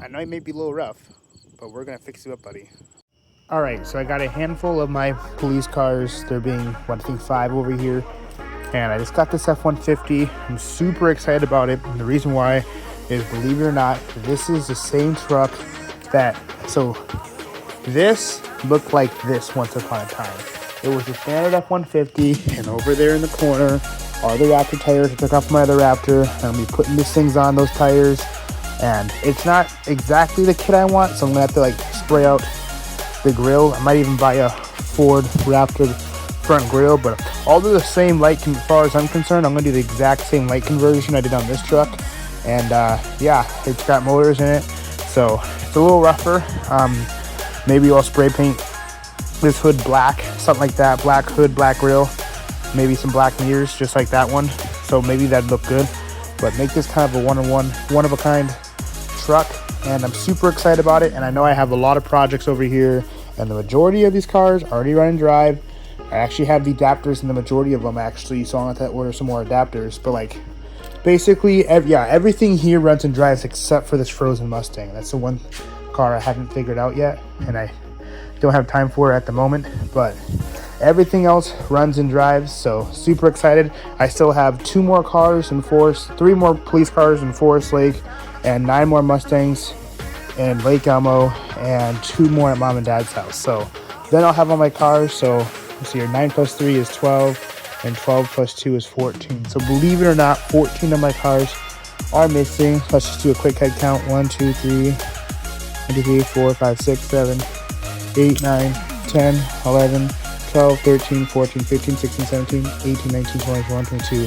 I know it may be a little rough, but we're gonna fix you up, buddy. All right, so I got a handful of my police cars. There being, what, I think 5 over here. And I just got this F-150. I'm super excited about it. And the reason why is, believe it or not, this is the same truck that, so this looked like this once upon a time. It was a standard F-150, and over there in the corner are the Raptor tires. I took off my other Raptor, and I'm gonna be putting these things on those tires. And it's not exactly the kit I want, so I'm gonna have to like spray out the grill. I might even buy a Ford Raptor front grill, but all do the same light. As far as I'm concerned, I'm gonna do the exact same light conversion I did on this truck. And yeah, it's got motors in it, so it's a little rougher. Maybe I'll spray paint this hood black, something like that. Black hood, black grill, maybe some black mirrors, just like that one. So maybe that'd look good. But make this kind of a one of a kind truck, and I'm super excited about it. And I know I have a lot of projects over here, and the majority of these cars already run and drive. I actually have the adapters in the majority of them, actually, so I'll have to order some more adapters. But like, basically, everything here runs and drives except for this frozen Mustang. That's the one car I haven't figured out yet, and I don't have time for it at the moment. But everything else runs and drives, so super excited. I still have 2 more cars in Forest, 3 more police cars in Forest Lake, and 9 more Mustangs in Lake Elmo, and 2 more at mom and dad's house. So then I'll have all my cars. So let's see here, 9 plus 3 is 12, and 12 plus 2 is 14. So believe it or not, 14 of my cars are missing. Let's just do a quick head count. 1, 2, 3, 4, 5, 6, 7, 8, 9, 10, 11, 12, 13, 14, 15, 16, 17, 18, 19, 20, 21, 22.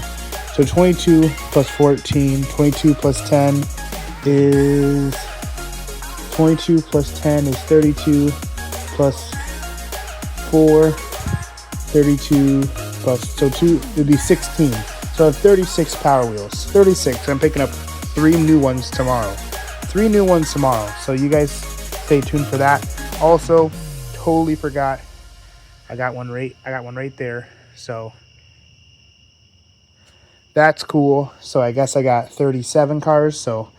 So 22 plus 14, 22 plus 10 is 22 plus 10 is 32 plus 4, 32 plus, so 2 would be 16. So I have 36 Power Wheels, 36. I'm picking up 3 new ones tomorrow. 3 new ones tomorrow. So you guys stay tuned for that. Also, totally forgot, I got one right there. So that's cool. So I guess I got 37 cars. So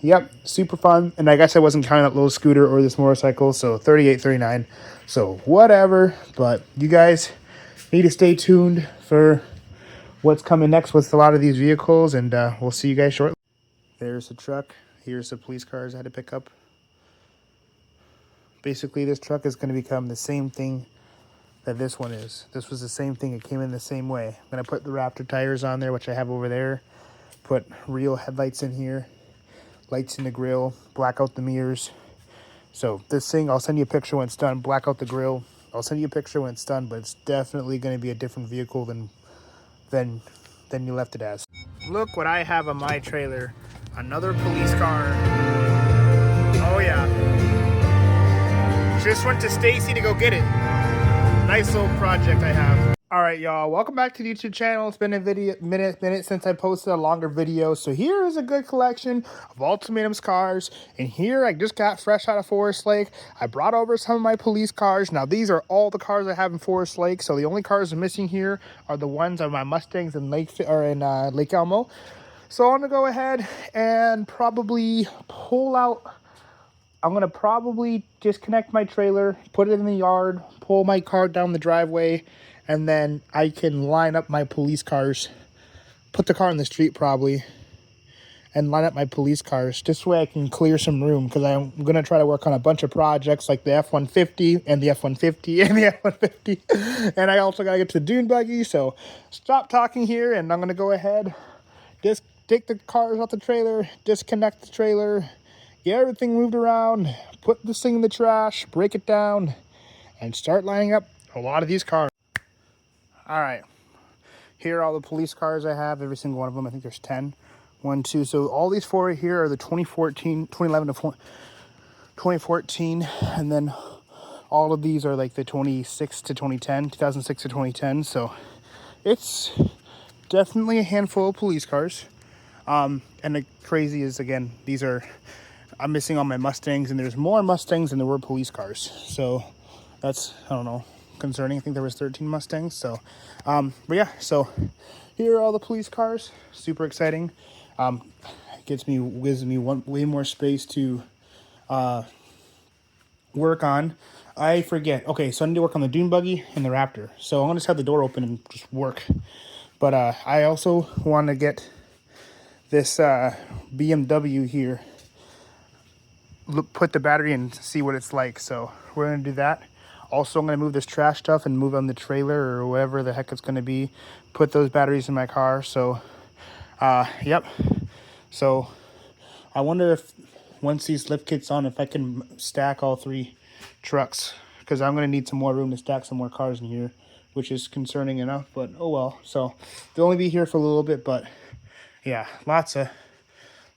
yep, super fun. And I guess I wasn't counting that little scooter or this motorcycle. So 38, 39. So whatever. But you guys need to stay tuned for what's coming next with a lot of these vehicles. And we'll see you guys shortly. There's the truck. Here's the police cars I had to pick up. Basically, this truck is going to become the same thing that this one is. This was the same thing. It came in the same way. I'm going to put the Raptor tires on there, which I have over there. Put real headlights in here. Lights in the grill. Black out the mirrors. So this thing, I'll send you a picture when it's done. Black out the grill. I'll send you a picture when it's done, but it's definitely going to be a different vehicle than you left it as. Look what I have on my trailer. Another police car. Oh yeah. Just went to Stacy to go get it. Nice little project I have. All right, y'all. Welcome back to the YouTube channel. It's been a minute since I posted a longer video. So here is a good collection of Ultimatum's cars. And here I just got fresh out of Forest Lake. I brought over some of my police cars. Now these are all the cars I have in Forest Lake. So the only cars I'm missing here are the ones of my Mustangs in Lake Elmo. So I'm gonna go ahead and probably pull out. I'm going to probably disconnect my trailer, put it in the yard, pull my car down the driveway, and then I can line up my police cars, put the car in the street probably, and line up my police cars. This way I can clear some room, because I'm going to try to work on a bunch of projects like the F-150 and the F-150 and the F-150. And I also got to get to the dune buggy, so stop talking here, and I'm going to go ahead, just take the cars off the trailer, disconnect the trailer, get everything moved around, put this thing in the trash, break it down, and start lining up a lot of these cars. All right, here are all the police cars I have, every single one of them. I think there's 10. 1, 2, so all these 4 right here are the 2011 to 2014, and then all of these are like the 2006 to 2010. So it's definitely a handful of police cars. And the crazy is, again, I'm missing all my Mustangs, and there's more Mustangs than there were police cars. So that's, I don't know, concerning. I think there was 13 Mustangs. So, but yeah, so here are all the police cars. Super exciting. gives me way more space to work on. I forget. Okay, so I need to work on the dune buggy and the Raptor. So I'm gonna just have the door open and just work. But I also want to get this BMW here. Put the battery and see what it's like. So we're gonna do that. Also, I'm gonna move this trash stuff and move on the trailer or whatever the heck it's gonna be. Put those batteries in my car. So, yep. So I wonder if once these lift kits on, if I can stack all 3 trucks, because I'm gonna need some more room to stack some more cars in here, which is concerning enough. But oh well. So they'll only be here for a little bit, but yeah, lots and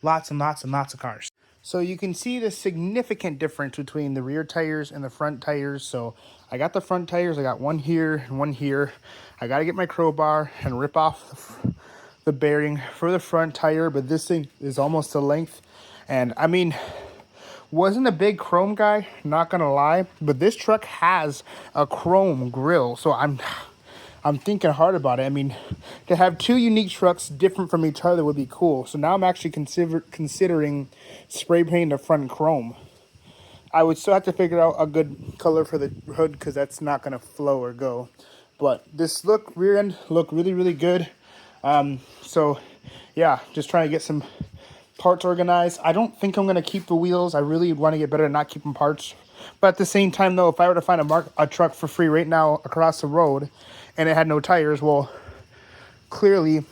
lots of cars. So you can see the significant difference between the rear tires and the front tires. So I got the front tires, I got one here and one here. I got to get my crowbar and rip off the bearing for the front tire, but this thing is almost the length. And I mean, wasn't a big chrome guy, not gonna lie, but this truck has a chrome grille. So I'm thinking hard about it. I mean, to have 2 unique trucks different from each other would be cool. So now I'm actually considering spray painting the front chrome. I would still have to figure out a good color for the hood because that's not going to flow or go. But this rear end look really, really good. So yeah, just trying to get some parts organized. I don't think I'm going to keep the wheels. I really want to get better at not keeping parts. But at the same time, though, if I were to find a truck for free right now across the road and it had no tires, well, clearly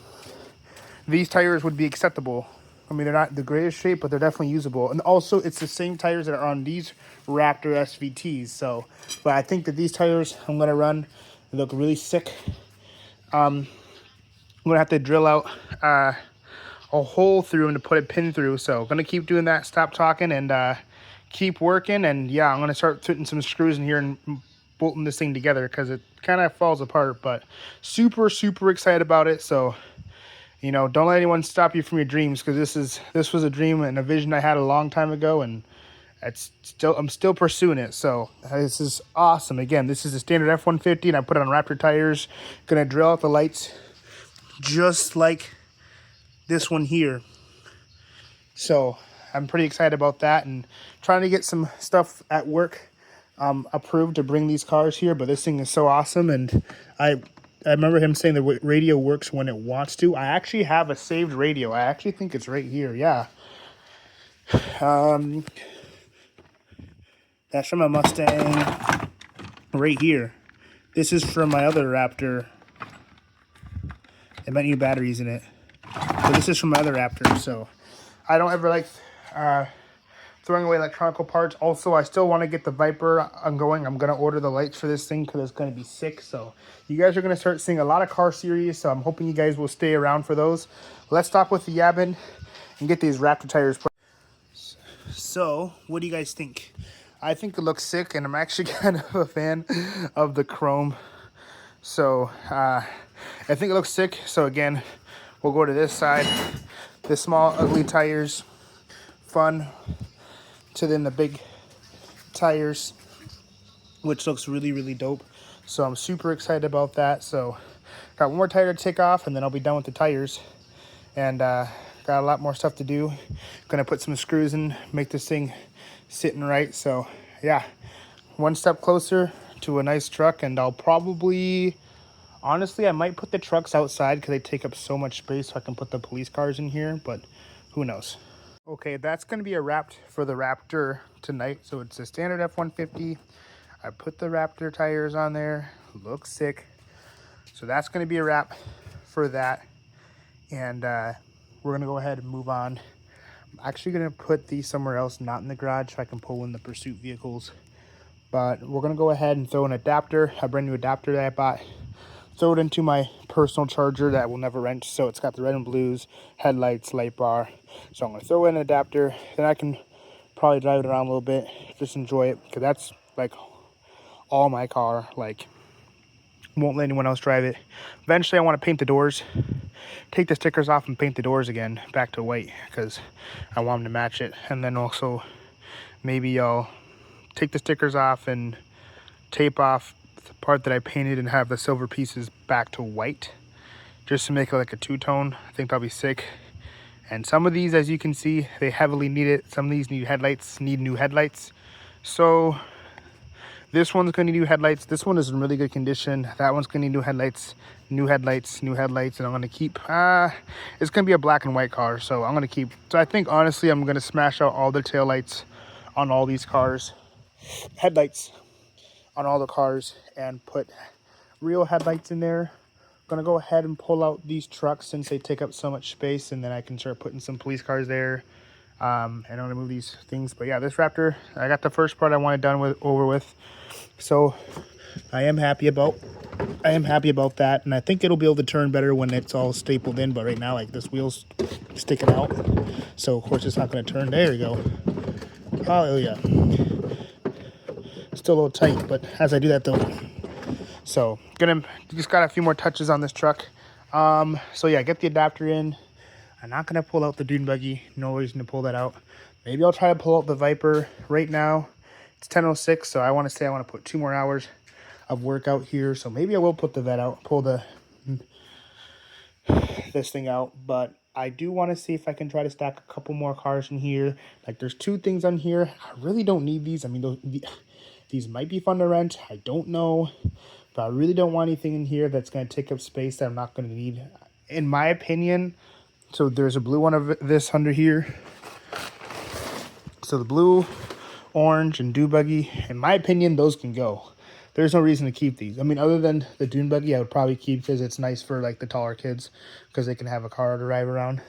these tires would be acceptable. I mean, they're not the greatest shape, but they're definitely usable. And also, it's the same tires that are on these Raptor SVTs. So, but I think that these tires I'm going to run, they look really sick. I'm going to have to drill out a hole through them to put a pin through. So, going to keep doing that, stop talking, and keep working. And yeah, I'm going to start putting some screws in here and bolting this thing together because it kind of falls apart. But super, super excited about it. So, you know, don't let anyone stop you from your dreams, because this was a dream and a vision I had a long time ago, and I'm still pursuing it. So this is awesome. Again, this is a standard F-150, and I put it on Raptor tires. Gonna drill out the lights just like this one here. So I'm pretty excited about that, and trying to get some stuff at work approved to bring these cars here. But this thing is so awesome, and I remember him saying the radio works when it wants to. I actually have a saved radio. I actually think it's right here. Yeah. That's from a Mustang right here. This is from my other Raptor. It might need batteries in it. But this is from my other Raptor. So I don't ever like throwing away electronical parts. Also, I still want to get the Viper going. I'm going to order the lights for this thing because it's going to be sick. So you guys are going to start seeing a lot of car series. So I'm hoping you guys will stay around for those. Let's stop with the yabbing and get these Raptor tires put. So what do you guys think? I think it looks sick, and I'm actually kind of a fan of the chrome. So I think it looks sick. So again, we'll go to this side. The small ugly tires, fun, to then the big tires, which looks really, really dope. So I'm super excited about that. So got one more tire to take off, and then I'll be done with the tires. And got a lot more stuff to do. Gonna put some screws in, make this thing sitting right. So yeah, one step closer to a nice truck. And I'll probably, honestly, I might put the trucks outside because they take up so much space, so I can put the police cars in here, but who knows. Okay, that's going to be a wrap for the Raptor tonight. So it's a standard F-150. I put the Raptor tires on there. Looks sick. So that's going to be a wrap for that. And we're going to go ahead and move on. I'm actually going to put these somewhere else, not in the garage, so I can pull in the pursuit vehicles. But we're going to go ahead and throw an adapter, a brand new adapter that I bought. Throw it into my personal charger that will never wrench. So it's got the red and blues, headlights, light bar. So I'm going to throw in an adapter. Then I can probably drive it around a little bit. Just enjoy it. Because that's like all my car. Like, won't let anyone else drive it. Eventually I want to paint the doors. Take the stickers off and paint the doors again back to white. Because I want them to match it. And then also maybe I'll take the stickers off and tape off the part that I painted and have the silver pieces back to white, just to make it like a two-tone. I think that'll be sick. And some of these, as you can see, they heavily need it. Some of these need new headlights. So this one's gonna need new headlights. This one is in really good condition. That one's gonna need new headlights, new headlights, new headlights. And I'm gonna keep, it's gonna be a black and white car. So I'm gonna keep, so I think honestly, I'm gonna smash out all the taillights on all these cars, headlights on all the cars, and put real headlights in there. Gonna go ahead and pull out these trucks since they take up so much space, and then I can start putting some police cars there. And I'm gonna move these things. But yeah, this Raptor, I got the first part I wanted done over with. So I am happy about that, and I think it'll be able to turn better when it's all stapled in. But right now, like, this wheel's sticking out, so of course it's not gonna turn. There you go. Hallelujah. Still a little tight, but as I do that though. So just got a few more touches on this truck. So yeah, get the adapter in. I'm not gonna pull out the dune buggy. No reason to pull that out. Maybe I'll try to pull out the Viper. Right now it's 10:06, so I want to put 2 more hours of work out here. So maybe I will put the vet out, pull this thing out. But I do want to see if I can try to stack a couple more cars in here. Like, there's 2 things on here. I really don't need these. I mean, these might be fun to rent. I don't know. But I really don't want anything in here that's going to take up space that I'm not going to need, in my opinion. So there's a blue one of this under here. So the blue, orange, and dune buggy, in my opinion, those can go. There's no reason to keep these. I mean, other than the dune buggy, I would probably keep because it's nice for like the taller kids because they can have a car to drive around.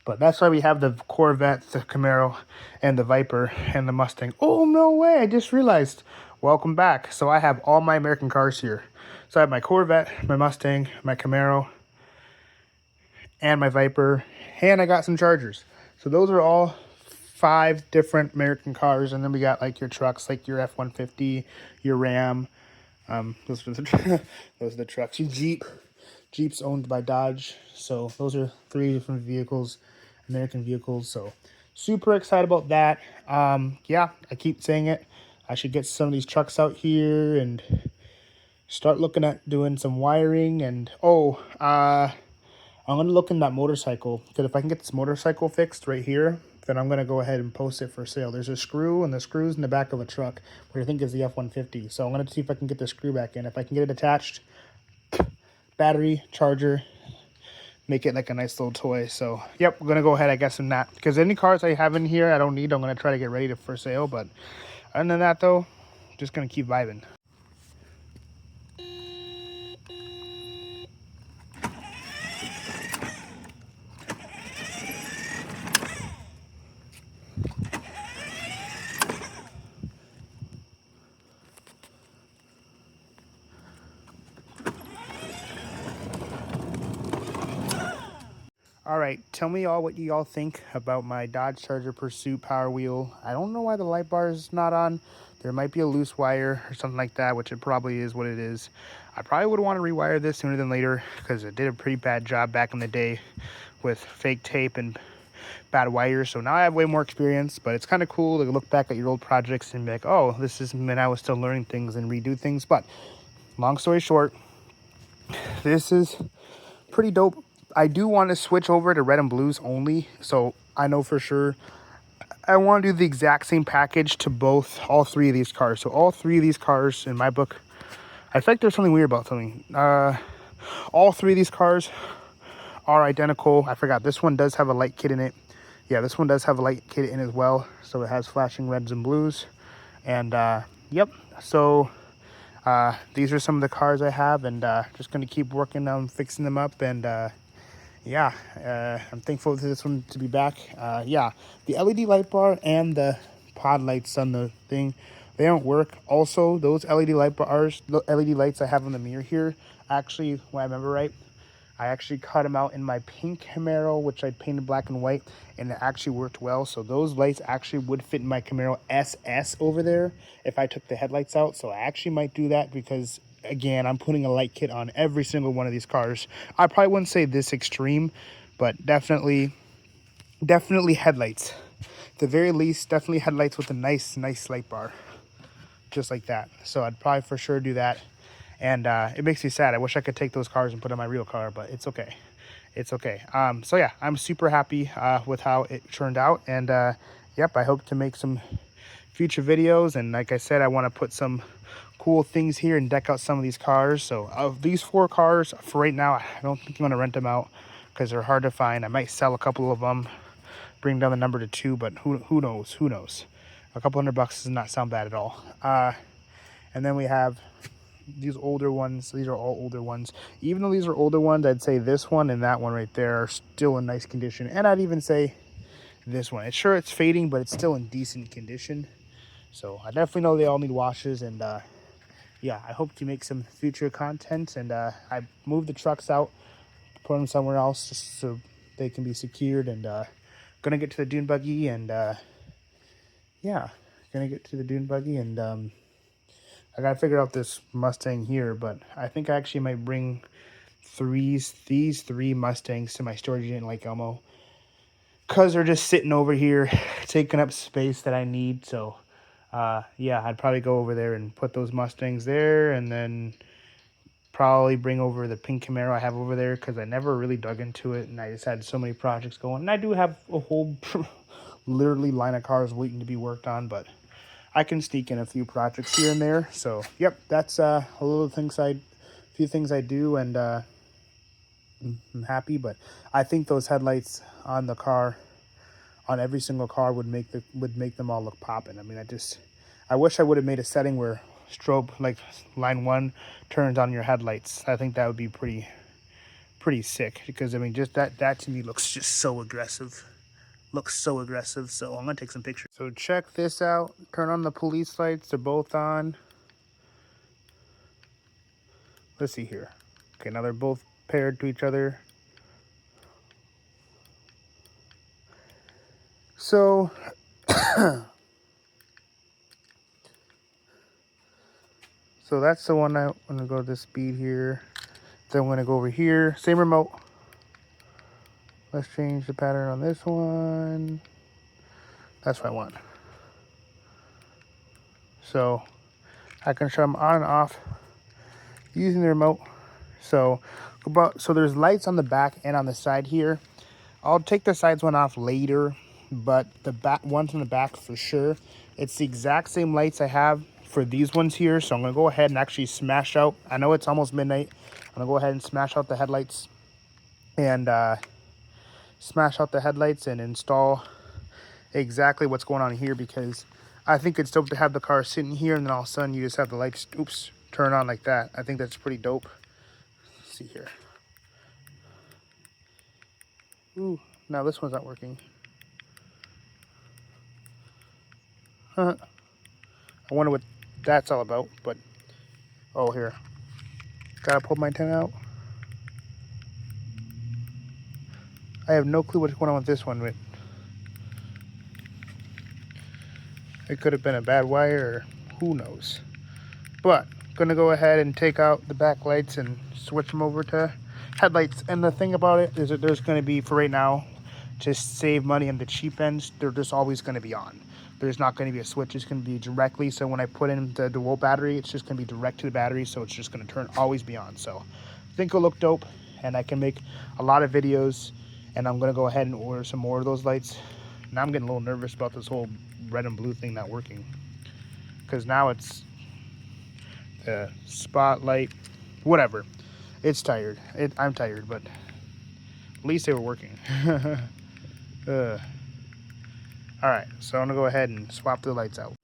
But that's why we have the Corvette, the Camaro, and the Viper, and the Mustang. Oh, no way. I just realized. Welcome back. So I have all my American cars here. So I have my Corvette, my Mustang, my Camaro, and my Viper. And I got some Chargers. So those are all 5 different American cars. And then we got like your trucks, like your F-150, your Ram. Those are the trucks. Your Jeep's owned by Dodge. So those are 3 different vehicles, American vehicles. So super excited about that. Yeah, I keep saying it. I should get some of these trucks out here and start looking at doing some wiring. And I'm gonna look in that motorcycle, because if I can get this motorcycle fixed right here, then I'm gonna go ahead and post it for sale. There's a screw, and the screw's in the back of a truck, which I think is the F-150. So I'm gonna see if I can get the screw back in. If I can get it attached, battery, charger, make it like a nice little toy. So yep, we're gonna go ahead, I guess, in that, because any cars I have in here I don't need, I'm gonna try to get ready for sale. But other than that though, just gonna keep vibing. All right, tell me all what y'all think about my Dodge Charger Pursuit Power Wheel. I don't know why the light bar is not on. There might be a loose wire or something like that, which it probably is what it is. I probably would want to rewire this sooner than later, because it did a pretty bad job back in the day with fake tape and bad wires. So now I have way more experience, but it's kind of cool to look back at your old projects and be like, oh, this is when I was still learning things and redo things. But long story short, this is pretty dope. I do want to switch over to red and blues only, so I know for sure I want to do the exact same package to all 3 of these cars. So all 3 of these cars in my book, I feel like there's something weird about something. All 3 of these cars are identical. I forgot, this one does have a light kit in it. Yeah, this one does have a light kit in as well, so it has flashing reds and blues. And yep, so these are some of the cars I have, and just going to keep working on fixing them up. And yeah, I'm thankful for this one to be back. Yeah, the LED light bar and the pod lights on the thing, they don't work. Also, those LED light bars, the LED lights I have on the mirror here, actually, when I remember right, I actually cut them out in my pink Camaro, which I painted black and white, and it actually worked well. So those lights actually would fit in my Camaro SS over there if I took the headlights out. So I actually might do that, because again, I'm putting a light kit on every single one of these cars. I probably wouldn't say this extreme, but definitely headlights. At the very least, definitely headlights with a nice light bar, just like that. So I'd probably for sure do that. And it makes me sad. I wish I could take those cars and put in my real car, but it's okay. it's okay. So yeah, I'm super happy with how it turned out, and yep, I hope to make some future videos. And like I said, I want to put some cool things here and deck out some of these cars. So of these 4 cars for right now, I don't think I'm going to rent them out because they're hard to find. I might sell a couple of them, bring down the number to 2, but who knows. A couple $100 does not sound bad at all. And then we have these older ones. These are all older ones. Even though these are older ones, I'd say this one and that one right there are still in nice condition. And I'd even say this one. It's sure it's fading, but it's still in decent condition. So I definitely know they all need washes. And yeah, I hope to make some future content. And I moved the trucks out, put them somewhere else just so they can be secured. And gonna get to the dune buggy. And yeah, gonna get to the dune buggy. And I gotta figure out this Mustang here, but I think I actually might bring these 3 Mustangs to my storage unit in Lake Elmo, because they're just sitting over here taking up space that I need. So yeah, I'd probably go over there and put those Mustangs there, and then probably bring over the pink Camaro I have over there, because I never really dug into it and I just had so many projects going. And I do have a whole literally line of cars waiting to be worked on, but I can sneak in a few projects here and there. So yep, that's a few things I do, and I'm happy. But I think those headlights on the car, on every single car, would make them all look popping. I mean, I wish I would have made a setting where strobe, like line 1, turns on your headlights. I think that would be pretty sick, because I mean, just that to me looks just so aggressive. So I'm gonna take some pictures. So check this out. Turn on the police lights. They're both on. Let's see here. Okay, now they're both paired to each other. So so that's the one. I'm gonna go this speed here. Then I'm gonna go over here. Same remote. Let's change the pattern on this one. That's what I want. So I can shut them on and off using the remote. So there's lights on the back and on the side here. I'll take the sides one off later, but the back ones in the back for sure. It's the exact same lights I have for these ones here. So I'm gonna go ahead and actually smash out. I know it's almost midnight. I'm gonna go ahead and smash out the headlights and install exactly what's going on here, because I think it's dope to have the car sitting here and then all of a sudden you just have the lights, turn on like that. I think that's pretty dope. Let's see here. Ooh, now this one's not working. I wonder what that's all about, but oh, here. Gotta pull my antenna out. I have no clue what's going on with this one, but it could have been a bad wire, or who knows. But gonna go ahead and take out the back lights and switch them over to headlights. And the thing about it is that there's gonna be, for right now, just save money on the cheap ends, they're just always gonna be on. There's not gonna be a switch, it's gonna be directly. So when I put in the DeWalt battery, it's just gonna be direct to the battery. So it's just gonna always be on. So I think it'll look dope, and I can make a lot of videos. And I'm gonna go ahead and order some more of those lights. Now I'm getting a little nervous about this whole red and blue thing not working, because now it's the spotlight, whatever. It's tired. I'm tired, but at least they were working. All right, so I'm gonna go ahead and swap the lights out.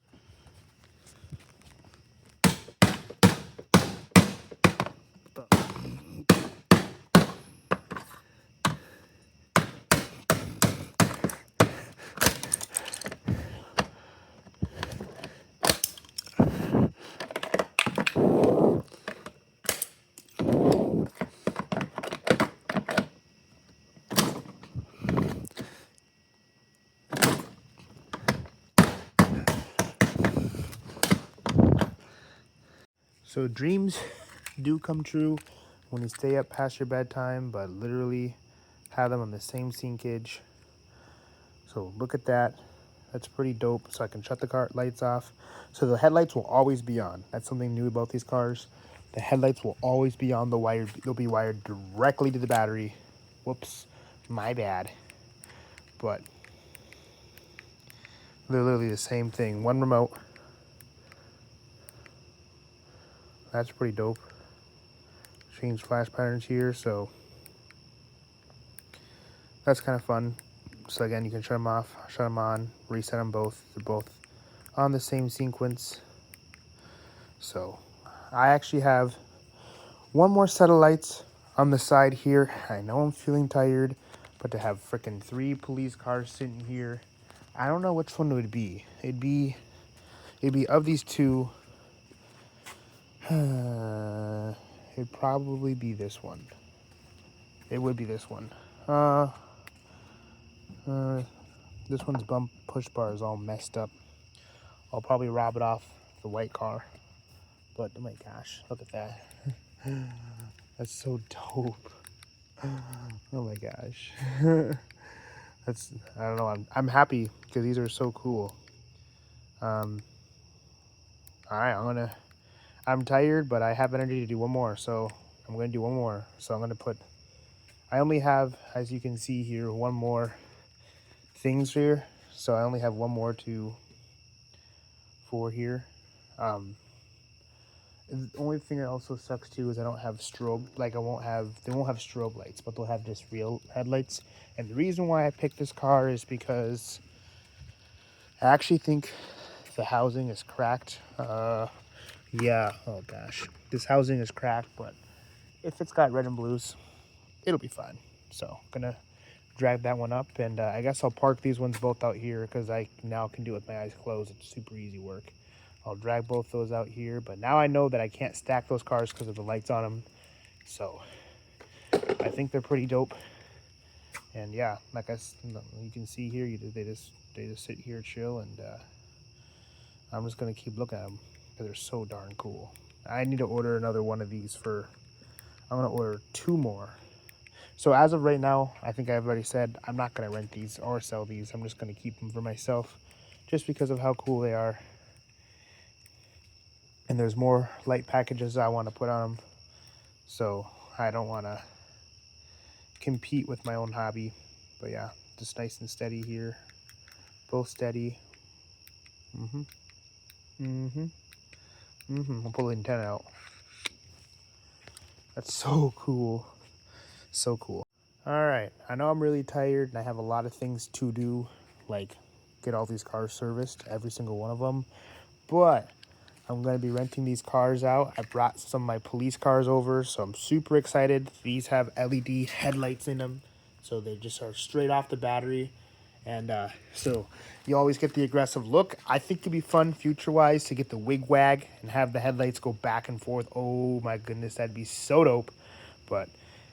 So dreams do come true when you stay up past your bedtime, but literally have them on the same sinkage. So look at that. That's pretty dope. So I can shut the car lights off. So the headlights will always be on. That's something new about these cars. The headlights will always be on. They'll be wired directly to the battery. Whoops, my bad. But they're literally the same thing. One remote. That's pretty dope. Change flash patterns here, so that's kind of fun. So again, you can shut them off, shut them on, reset them both. They're both on the same sequence. So I actually have one more set of lights on the side here. I know I'm feeling tired, but to have freaking 3 police cars sitting here, I don't know which one it would be. It'd be of these two. It'd probably be this one. It would be this one. This one's bump push bar is all messed up. I'll probably rob it off the white car. But oh my gosh, look at that. That's so dope. Oh my gosh. That's, I don't know, I'm happy because these are so cool. All right, I'm tired, but I have energy to do one more, so I'm gonna do one more. So I'm gonna put, I only have, as you can see here, one more things here. So I only have one more for here. The only thing that also sucks too is I don't have strobe, like they won't have strobe lights, but they'll have just real headlights. And the reason why I picked this car is because I actually think the housing is cracked. Yeah, oh gosh, this housing is cracked, but if it's got red and blues, it'll be fine. So I'm gonna drag that one up, and I guess I'll park these ones both out here because I now can do it with my eyes closed. It's super easy work. I'll drag both those out here, but now I know that I can't stack those cars because of the lights on them. So I think they're pretty dope. And yeah, like you can see here, they just sit here, chill, and I'm just gonna keep looking at them because they're so darn cool. I need to order another one of these I'm gonna order 2 more. So as of right now, I think I've already said I'm not gonna rent these or sell these. I'm just gonna keep them for myself, just because of how cool they are. And there's more light packages I want to put on them, so I don't want to compete with my own hobby. But yeah, just nice and steady here, both steady. I'll pull the antenna out. That's so cool, so cool. All right, I know I'm really tired and I have a lot of things to do, like get all these cars serviced, every single one of them, but I'm going to be renting these cars out. I brought some of my police cars over, so I'm super excited. These have LED headlights in them, so they just are straight off the battery. And so you always get the aggressive look. I think it'd be fun future-wise to get the wig wag and have the headlights go back and forth. Oh my goodness, that'd be so dope. But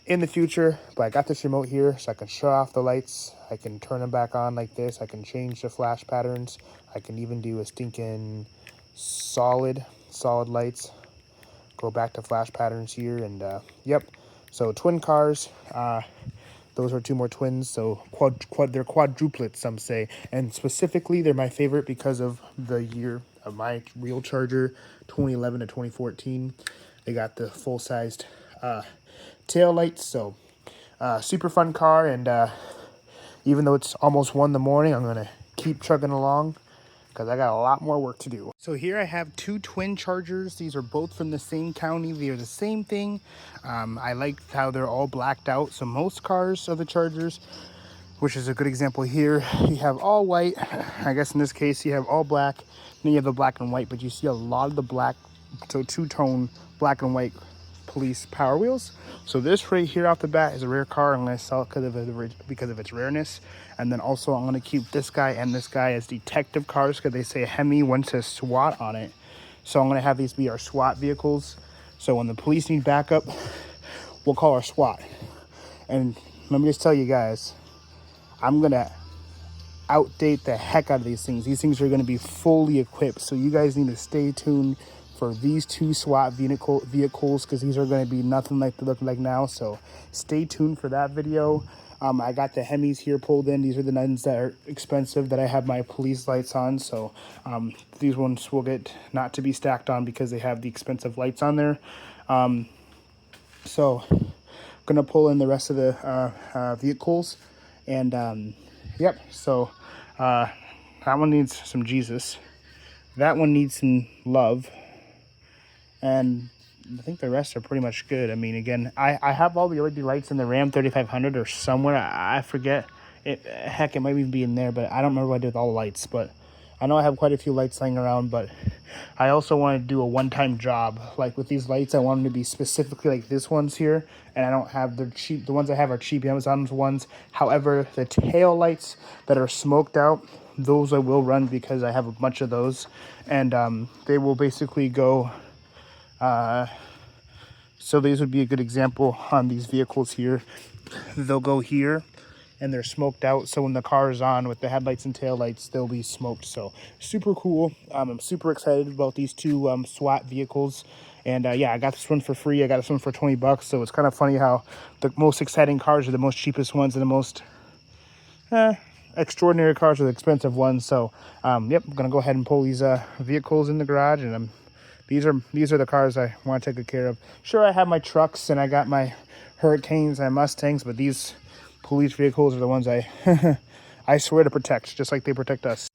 in the future, I got this remote here, so I can shut off the lights. I can turn them back on like this. I can change the flash patterns. I can even do a stinking solid lights, go back to flash patterns here, and yep. So twin cars, those are 2 more twins, so they're quadruplets, some say, and specifically they're my favorite because of the year of my real Charger, 2011 to 2014. They got the full-sized tail lights, so super fun car. And even though it's almost 1 in the morning, I'm gonna keep chugging along because I got a lot more work to do. So here I have 2 twin Chargers. These are both from the same county. They are the same thing. I like how they're all blacked out. So most cars are the Chargers, which is a good example here. You have all white. I guess in this case you have all black. Then you have the black and white, but you see a lot of the black, so 2-tone black and white police Power Wheels. So this right here off the bat is a rare car. I'm going to sell it because of its rareness. And then also I'm going to keep this guy and this guy as detective cars because they say Hemi, one says SWAT on it. So I'm going to have these be our SWAT vehicles. So when the police need backup, we'll call our SWAT. And let me just tell you guys, I'm going to outdate the heck out of these things. These things are going to be fully equipped. So you guys need to stay tuned for these 2 SWAT vehicles because these are going to be nothing like they look like now. So stay tuned for that video. I got the Hemis here pulled in. These are the ones that are expensive that I have my police lights on. So these ones will get not to be stacked on because they have the expensive lights on there. So gonna pull in the rest of the vehicles, and yep. So that one needs some Jesus. That one needs some love, and I think the rest are pretty much good. I mean, again, I have all the LED lights in the Ram 3500 or somewhere. I forget. Heck, it might even be in there, but I don't remember what I did with all the lights. But I know I have quite a few lights laying around, but I also want to do a one-time job. Like with these lights, I want them to be specifically like this one's here, and I don't have the cheap. The ones I have are cheap Amazon ones. However, the tail lights that are smoked out, those I will run because I have a bunch of those, and they will basically go. So these would be a good example on these vehicles here. They'll go here, and they're smoked out, so when the car is on with the headlights and taillights, they'll be smoked. So super cool. I'm super excited about these two SWAT vehicles, and yeah, I got this one for free. I got this one for $20, so it's kind of funny how the most exciting cars are the most cheapest ones, and the most extraordinary cars are the expensive ones. So yep, I'm gonna go ahead and pull these vehicles in the garage, and these are the cars I want to take good care of. Sure, I have my trucks and I got my Hurricanes and Mustangs, but these police vehicles are the ones I I swear to protect, just like they protect us.